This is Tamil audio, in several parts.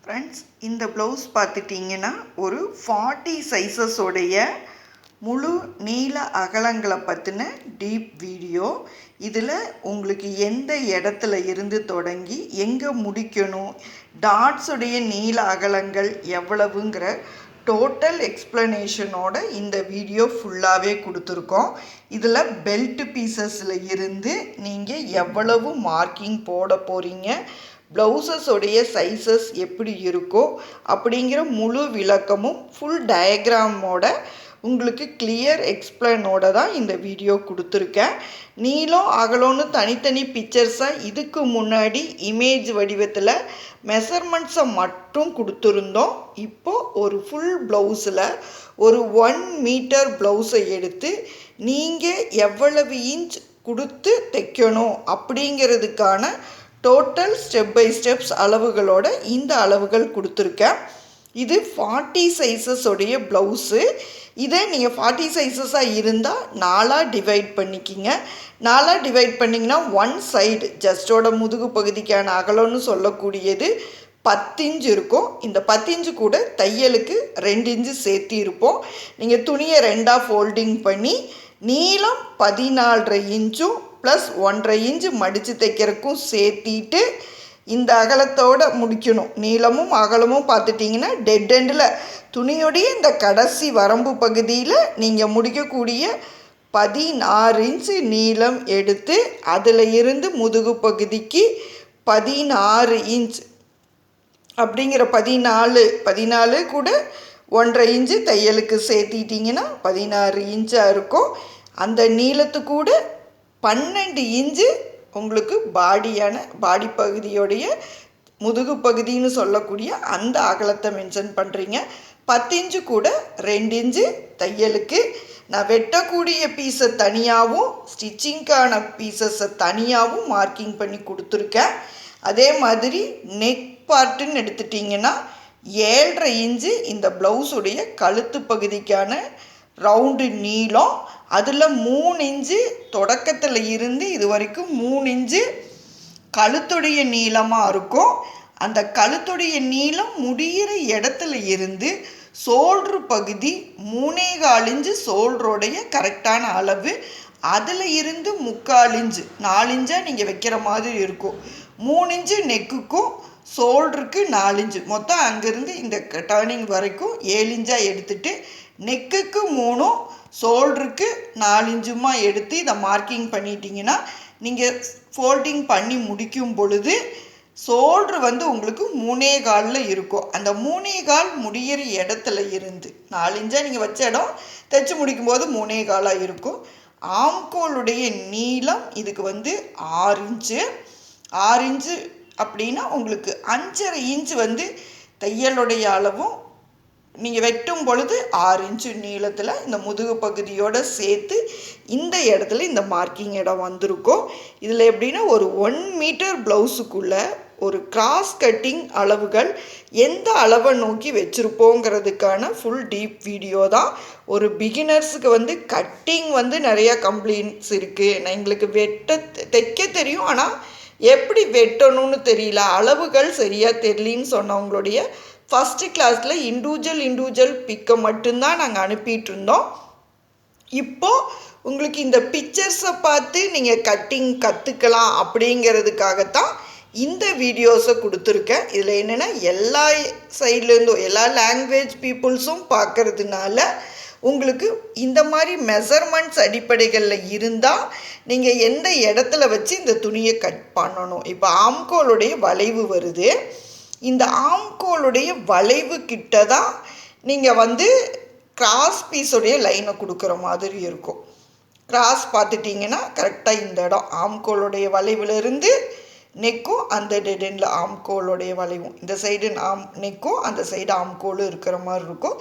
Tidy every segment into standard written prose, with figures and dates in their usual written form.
ஃப்ரெண்ட்ஸ், இந்த ப்ளவுஸ் பார்த்துட்டிங்கன்னா ஒரு 40 சைஸஸோடைய முழு நீள அகலங்களை பற்றின டீப் வீடியோ. இதில் உங்களுக்கு எந்த இடத்துல இருந்து தொடங்கி எங்கே முடிக்கணும், டாட்ஸுடைய நீள அகலங்கள் எவ்வளவுங்கிற டோட்டல் எக்ஸ்ப்ளனேஷனோட இந்த வீடியோ ஃபுல்லாகவே கொடுத்துருக்கோம். இதில் பெல்ட் பீசஸில் இருந்து நீங்கள் எவ்வளவு மார்க்கிங் போட போகிறீங்க, ப்ளவுசஸோடைய சைஸஸ் எப்படி இருக்கோ அப்படிங்கிற முழு விளக்கமும் ஃபுல் டயக்ராமோட உங்களுக்கு கிளியர் எக்ஸ்பிளைனோட தான் இந்த வீடியோ கொடுத்துருக்கேன். நீளம் அகலம்னு தனித்தனி பிக்சர்ஸாக இதுக்கு முன்னாடி இமேஜ் வடிவத்தில் மெஷர்மெண்ட்ஸை மட்டும் கொடுத்துருந்தோம். இப்போது ஒரு ஃபுல் ப்ளவுஸில் ஒரு 1 மீட்டர் ப்ளவுஸை எடுத்து நீங்கள் எவ்வளவு இன்ச் கொடுத்து தைக்கணும் அப்படிங்கிறதுக்கான டோட்டல் ஸ்டெப் பை ஸ்டெப்ஸ் அளவுகளோட இந்த அளவுகள் கொடுத்துருக்கேன். இது 40 சைஸஸோடைய ப்ளவுஸு. இதை நீங்கள் 40 சைஸஸாக இருந்தால் 4ஆக டிவைட் பண்ணிக்கிங்க. 4ஆக டிவைட் பண்ணிங்கன்னா 1 சைடு ஜஸ்டோட முதுகு பகுதிக்கான அகலம்னு சொல்லக்கூடியது 10 இன்ச் இருக்கும். இந்த 10 இன்ச்சு கூட தையலுக்கு 2 இன்ச்சு சேர்த்தி இருப்போம். நீங்கள் துணியை 2ஆக ஃபோல்டிங் பண்ணி நீளம் 14.5 இன்ச்சும் ப்ளஸ் 1.5 இன்ச்சு மடித்து தைக்கிறதுக்கும் சேர்த்திட்டு இந்த அகலத்தோடு முடிக்கணும். நீளமும் அகலமும் பார்த்துட்டிங்கன்னா டெட் எண்டில் துணியோடைய இந்த கடைசி வரம்பு பகுதியில் நீங்கள் முடிக்கக்கூடிய 16 இன்ச்சு நீளம் எடுத்து அதில் இருந்து முதுகு பகுதிக்கு 16 இன்ச் அப்படிங்கிற 14 கூட 1.5 இன்ச்சு தையலுக்கு சேர்த்திட்டிங்கன்னா 16 இன்ச்சாக இருக்கும். அந்த நீளத்து கூட 12 இன்ச்சு உங்களுக்கு பாடி பகுதியோடைய முதுகு பகுதின்னு சொல்லக்கூடிய அந்த அகலத்தை மென்ஷன் பண்ணுறீங்க. 10 இன்ச்சு கூட 2 இன்ச்சு தையலுக்கு. நான் வெட்டக்கூடிய பீஸை தனியாகவும் ஸ்டிச்சிங்க்கான பீசஸை தனியாகவும் மார்க்கிங் பண்ணி கொடுத்துருக்கேன். அதே மாதிரி நெக் பார்ட்டுன்னு எடுத்துட்டிங்கன்னா 7.5 இன்ச்சு இந்த ப்ளவுஸுடைய கழுத்து பகுதிக்கான ரவுண்டு நீளம். அதில் 3 இன்ச்சு தொடக்கத்தில் இருந்து இது வரைக்கும் 3 இன்ச்சு கழுத்துடைய நீளமாக இருக்கும். அந்த கழுத்துடைய நீளம் முடிகிற இடத்துல இருந்து ஷோல்ட்ரு பகுதி 3.25 இன்ச்சு ஷோல்டருடைய கரெக்டான அளவு. அதில் இருந்து 3/4 இன்ச்சு 4 இன்ச்சாக நீங்கள் வைக்கிற மாதிரி இருக்கும். 3 இன்ச்சு நெக்குக்கும் ஷோல்டருக்கு 4 இன்ச்சு மொத்தம் அங்கேருந்து இந்த டர்னிங் வரைக்கும் 7 இன்ச்சாக எடுத்துகிட்டு நெக்குக்கு 3 ஷோல்டருக்கு 4 இன்ச்சுமா எடுத்து இதை மார்க்கிங் பண்ணிட்டீங்கன்னா நீங்கள் ஃபோல்டிங் பண்ணி முடிக்கும் பொழுது ஷோல்ட்ரு உங்களுக்கு 3.25 இருக்கும். அந்த 3.25 முடிகிற இடத்துல இருந்து 4 இன்ச்சாக நீங்கள் வச்ச இடம் தைச்சி முடிக்கும்போது 3.25 இருக்கும். ஆம்கோலுடைய நீளம் இதுக்கு 6 இன்ச்சு. 6 இன்ச்சு அப்படின்னா உங்களுக்கு 5.5 இன்ச்சு தையலுடைய அளவும் நீங்கள் வெட்டும் பொழுது 6 இன்ச்சு நீளத்தில் இந்த முதுகு பகுதியோடு சேர்த்து இந்த இடத்துல இந்த மார்க்கிங் இடம் வந்திருக்கும். இதில் எப்படின்னா ஒரு 1 மீட்டர் ப்ளவுஸுக்குள்ளே ஒரு கிராஸ் கட்டிங் அளவுகள் எந்த அளவை நோக்கி வச்சுருப்போங்கிறதுக்கான ஃபுல் டீப் வீடியோ தான். ஒரு பிகினர்ஸுக்கு கட்டிங் நிறையா கம்ப்ளைண்ட்ஸ் இருக்குது. நான் எங்களுக்கு தைக்க தெரியும், ஆனால் எப்படி வெட்டணும்னு தெரியல, அளவுகள் சரியாக தெரியலின்னு சொன்னவங்களுடைய ஃபஸ்ட்டு கிளாஸில் இண்டிவிஜுவல் பிக்கை மட்டும்தான் நாங்கள் அனுப்பிட்டு இருந்தோம். இப்போது உங்களுக்கு இந்த பிக்சர்ஸை பார்த்து நீங்கள் கட்டிங் கற்றுக்கலாம் அப்படிங்கிறதுக்காகத்தான் இந்த வீடியோஸை கொடுத்துருக்கேன். இதில் என்னென்னா எல்லா சைட்லேருந்தும் எல்லா லாங்குவேஜ் பீப்புள்ஸும் பார்க்கறதுனால உங்களுக்கு இந்த மாதிரி மெஷர்மெண்ட்ஸ் அடிப்படைகளில் இருந்தால் நீங்கள் எந்த இடத்துல வச்சு இந்த துணியை கட் பண்ணணும். இப்போ ஆம்கோலுடைய வளைவு வருது. இந்த ஆம்கோலுடைய வளைவு கிட்ட தான் நீங்கள் கிராஸ் பீஸோடைய லைனை கொடுக்குற மாதிரி இருக்கும். கிராஸ் பார்த்துட்டிங்கன்னா கரெக்டாக இந்த இடம் ஆம்கோலுடைய வளைவிலிருந்து நெக்கும் அந்த டெடெண்டில் ஆம்கோலுடைய வளைவும் இந்த சைடு நெக்கும் அந்த சைடு ஆம்கோலும் இருக்கிற மாதிரி இருக்கும்.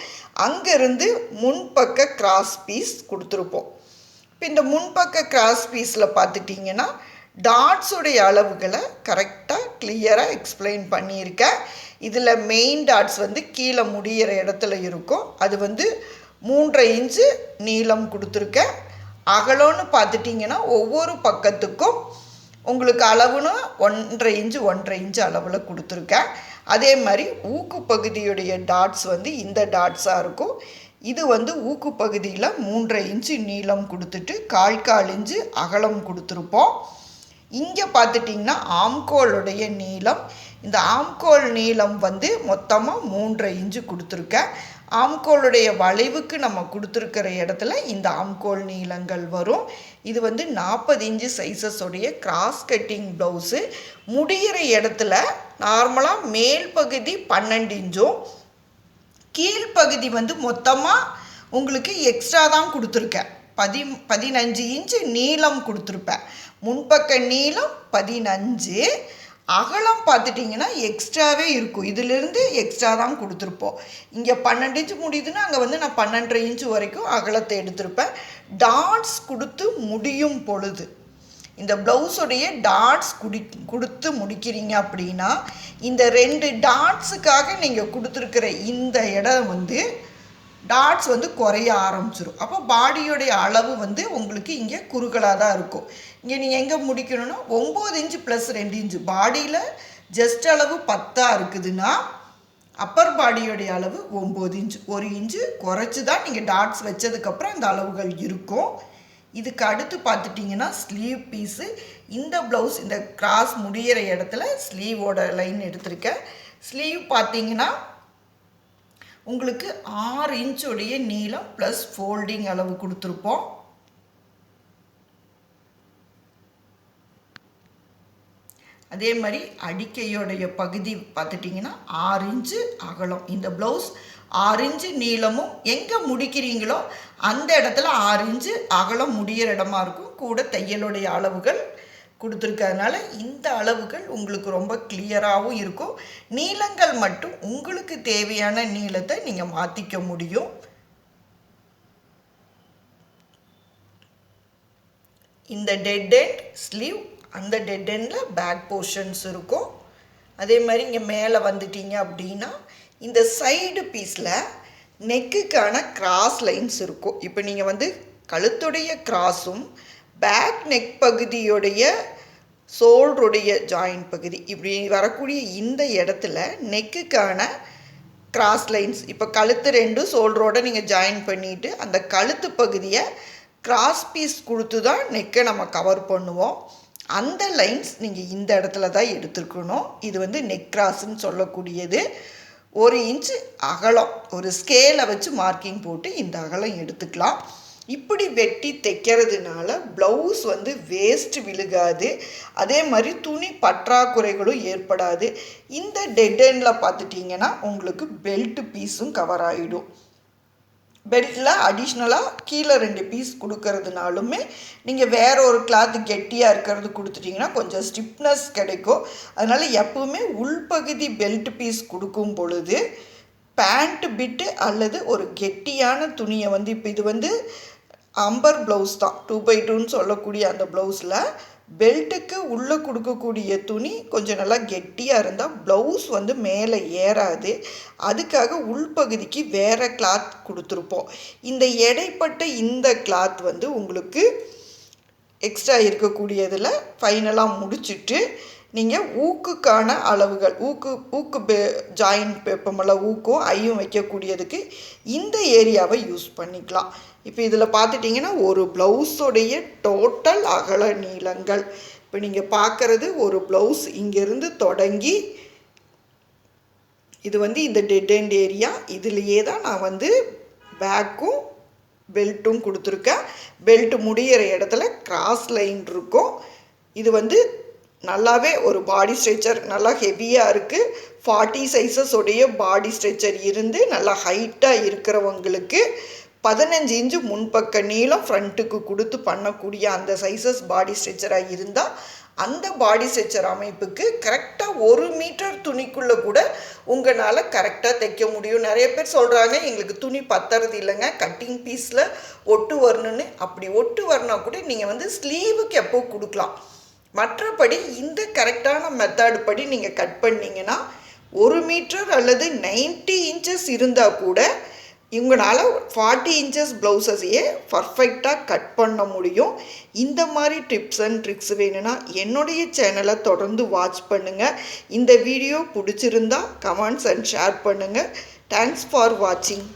அங்கேருந்து முன்பக்க கிராஸ் பீஸ் கொடுத்துருப்போம். இப்போ இந்த முன்பக்க கிராஸ் பீஸில் பார்த்துட்டிங்கன்னா டாட்ஸுடைய அளவுகளை கரெக்டாக கிளியராக எக்ஸ்பிளைன் பண்ணியிருக்கேன். இதில் மெயின் டாட்ஸ் கீழே முடிகிற இடத்துல இருக்கும். அது 3.5 இன்ச்சு நீளம் கொடுத்துருக்கேன். அகலம்னு பார்த்துட்டிங்கன்னா ஒவ்வொரு பக்கத்துக்கும் உங்களுக்கு அளவுன்னு 1.5 இன்ச்சு 1.5 இன்ச்சு அளவில் கொடுத்துருக்கேன். அதே மாதிரி ஊக்கு பகுதியுடைய டாட்ஸ் வந்து இந்த டாட்ஸாக இருக்கும். இது வந்து ஊக்கு பகுதியில் 3.5 இன்ச்சு நீளம் கொடுத்துட்டு 1/4 இன்ச்சு அகலம் கொடுத்துருப்போம். இங்கே பார்த்துட்டிங்கன்னா ஆம்கோலுடைய நீளம், இந்த ஆம்கோல் நீளம் வந்து மொத்தமாக 3.5 இன்ச்சு கொடுத்துருக்கேன். ஆம்கோலுடைய வளைவுக்கு நம்ம கொடுத்துருக்கிற இடத்துல இந்த ஆம்கோல் நீளங்கள் வரும். இது வந்து 40 இன்ச்சு சைஸஸோடைய கிராஸ் கட்டிங் ப்ளவுஸு. முடிகிற இடத்துல நார்மலாக மேல் பகுதி 12 இன்ச்சும் கீழ்ப்பகுதி வந்து மொத்தமாக உங்களுக்கு எக்ஸ்ட்ரா தான் கொடுத்துருக்கேன். 15 இன்ச்சு நீளம் கொடுத்துருப்பேன். முன்பக்க நீளம் 15, அகலம் பார்த்துட்டிங்கன்னா எக்ஸ்ட்ராவே இருக்கும். இதிலிருந்து எக்ஸ்ட்ரா தான் கொடுத்துருப்போம். இங்கே 12 இன்ச்சு முடியுதுன்னா அங்கே வந்து நான் 12.5 இன்ச்சு வரைக்கும் அகலத்தை எடுத்திருப்பேன். டாட்ஸ் கொடுத்து முடியும் பொழுது இந்த ப்ளவுஸுடைய டாட்ஸ் கொடுத்து முடிக்கிறீங்க அப்படின்னா இந்த 2 டாட்ஸுக்காக நீங்கள் கொடுத்துருக்கிற இந்த இடம் வந்து டாட்ஸ் வந்து குறைய ஆரம்பிச்சிடும். அப்போ பாடியோடைய அளவு வந்து உங்களுக்கு இங்கே குறுகலாக தான் இருக்கும். இங்கே நீங்கள் எங்கே முடிக்கணும்னா 9 இன்ச்சு ப்ளஸ் 2 இன்ச்சு பாடியில் ஜஸ்ட் அளவு 10 இருக்குதுன்னா அப்பர் பாடியோடைய அளவு 9 இன்ச்சு, 1 இன்ச்சு குறைச்சி தான் நீங்கள் டாட்ஸ் வச்சதுக்கப்புறம் அந்த அளவுகள் இருக்கும். இதுக்கு அடுத்து பார்த்துட்டிங்கன்னா ஸ்லீவ் பீஸு. இந்த ப்ளவுஸ் இந்த கிராஸ் முடிகிற இடத்துல ஸ்லீவோட லைன் எடுத்திருக்கேன். ஸ்லீவ் பார்த்தீங்கன்னா உங்களுக்கு 6 இன்ச்சுடைய நீளம் ப்ளஸ் ஃபோல்டிங் அளவு கொடுத்துருப்போம். அதே மாதிரி அடிக்கையோடைய பகுதி பார்த்துட்டிங்கன்னா 6 இன்ச்சு அகலம். இந்த ப்ளவுஸ் 6 இன்ச்சு நீளமும் எங்கே முடிக்கிறீங்களோ அந்த இடத்துல 6 இன்ச்சு அகலம் முடிகிற இடமா இருக்கும். கூட தையலுடைய அளவுகள் கொடுத்துருக்கறதுனால இந்த அளவுகள் உங்களுக்கு ரொம்ப கிளியராகவும் இருக்கும். நீளங்கள் மட்டும் உங்களுக்கு தேவையான நீளத்தை நீங்கள் மாற்றிக்க முடியும். இந்த டெட் எண்ட் ஸ்லீவ், அந்த டெட் எண்டில் பேக் போர்ஷன்ஸ் இருக்கும். அதே மாதிரி இங்கே மேலே வந்துட்டீங்க அப்படின்னா இந்த சைடு பீஸில் நெக்குக்கான கிராஸ் லைன்ஸ் இருக்கும். இப்போ நீங்கள் வந்து கழுத்துடைய கிராஸும் பேக் நெக் பகுதியுடைய ஷோல்டருடைய ஜாயிண்ட் பகுதி இப்படி வரக்கூடிய இந்த இடத்துல நெக்குக்கான கிராஸ் லைன்ஸ், இப்போ கழுத்து 2 ஷோல்டரோடு நீங்கள் ஜாயின் பண்ணிவிட்டு அந்த கழுத்து பகுதியை கிராஸ் பீஸ் கொடுத்து தான் நெக்கை நம்ம கவர் பண்ணுவோம். அந்த லைன்ஸ் நீங்கள் இந்த இடத்துல தான் எடுத்துருக்கணும். இது வந்து நெக் கிராஸ்ன்னு சொல்லக்கூடியது. 1 இன்ச்சு அகலம் ஒரு ஸ்கேலை வச்சு மார்க்கிங் போட்டு இந்த அகலம் எடுத்துக்கலாம். இப்படி வெட்டி தைக்கிறதுனால ப்ளவுஸ் வந்து வேஸ்ட் விழுகாது. அதே மாதிரி துணி பற்றாக்குறைகளும் ஏற்படாது. இந்த டெட் எண்டில் பார்த்துட்டிங்கன்னா உங்களுக்கு பெல்ட் பீஸும் கவர் ஆகிடும். பெல்ட்டில் அடிஷ்னலாக கீழே 2 பீஸ் கொடுக்கறதுனாலுமே நீங்கள் வேறு ஒரு கிளாத் கெட்டியாக இருக்கிறது கொடுத்துட்டிங்கன்னா கொஞ்சம் ஸ்டிப்னஸ் கிடைக்கும். அதனால் எப்பவுமே உள்பகுதி பெல்ட் பீஸ் கொடுக்கும் பொழுது பேண்ட் பிட்டு அல்லது ஒரு கெட்டியான துணியை வந்து இப்போ இது வந்து அம்பர் ப்ளவுஸ் தான் 2x2ன்னு சொல்லக்கூடிய அந்த ப்ளவுஸில் பெல்ட்டுக்கு உள்ளே கொடுக்கக்கூடிய துணி கொஞ்சம் நல்லா கெட்டியாக இருந்தால் ப்ளவுஸ் வந்து மேலே ஏறாது. அதுக்காக உள்பகுதிக்கு வேறு கிளாத் கொடுத்துருப்போம். இந்த எடைப்பட்ட இந்த கிளாத் வந்து உங்களுக்கு எக்ஸ்ட்ரா இருக்கக்கூடியதில் ஃபைனலாக முடிச்சுட்டு நீங்கள் ஊக்குக்கான அளவுகள் ஊக்கு ஜாயின் பேப்பமல்ல ஊக்கும் ஐயும் வைக்கக்கூடியதுக்கு இந்த ஏரியாவை யூஸ் பண்ணிக்கலாம். இப்போ இதில் பார்த்துட்டிங்கன்னா ஒரு ப்ளவுஸோடைய டோட்டல் அகல நீளங்கள் இப்போ நீங்கள் பார்க்குறது ஒரு ப்ளவுஸ் இங்கேருந்து தொடங்கி இது வந்து இந்த டெட் எண்ட் ஏரியா. இதுலேயே தான் நான் வந்து பேக்கும் பெல்ட்டும் கொடுத்துருக்கேன். பெல்ட் முடிகிற இடத்துல கிராஸ் லைன் இருக்கும். இது வந்து நல்லாவே ஒரு பாடி ஸ்ட்ரெச்சர் நல்லா ஹெவியாக இருக்குது. 40 சைஸஸோடைய பாடி ஸ்ட்ரெச்சர் இருந்து நல்லா ஹைட்டாக இருக்கிறவங்களுக்கு 15 இன்ச்சு முன்பக்க நீளம் ஃப்ரண்ட்டுக்கு கொடுத்து பண்ணக்கூடிய அந்த சைஸஸ் பாடி ஸ்ட்ரெச்சராக இருந்தால் அந்த பாடி ஸ்ட்ரெச்சர் அமைப்புக்கு கரெக்டாக 1 மீட்டர் துணிக்குள்ளே கூட உங்களால் கரெக்டாக தைக்க முடியும். நிறைய பேர் சொல்கிறாங்க எங்களுக்கு துணி பத்துறது இல்லைங்க, கட்டிங் பீஸில் ஒட்டு வரணுன்னு. அப்படி ஒட்டு வரனா கூட நீங்கள் வந்து ஸ்லீவுக்கு எப்போ கொடுக்கலாம். மற்றபடி இந்த கரெக்டான மெத்தட் படி நீங்கள் கட் பண்ணிங்கன்னா 1 மீட்டர் அல்லது 90 இன்ச்சஸ் இருந்தால் கூட இவங்களால் 40 இன்ச்சஸ் ப்ளவுஸஸையே பர்ஃபெக்டாக கட் பண்ண முடியும். இந்த மாதிரி டிப்ஸ் அண்ட் ட்ரிக்ஸ் வேணும்னா என்னுடைய சேனலை தொடர்ந்து வாட்ச் பண்ணுங்கள். இந்த வீடியோ பிடிச்சிருந்தா கமெண்ட்ஸ் அண்ட் ஷேர் பண்ணுங்கள். தேங்க்ஸ் ஃபார் வாட்சிங்.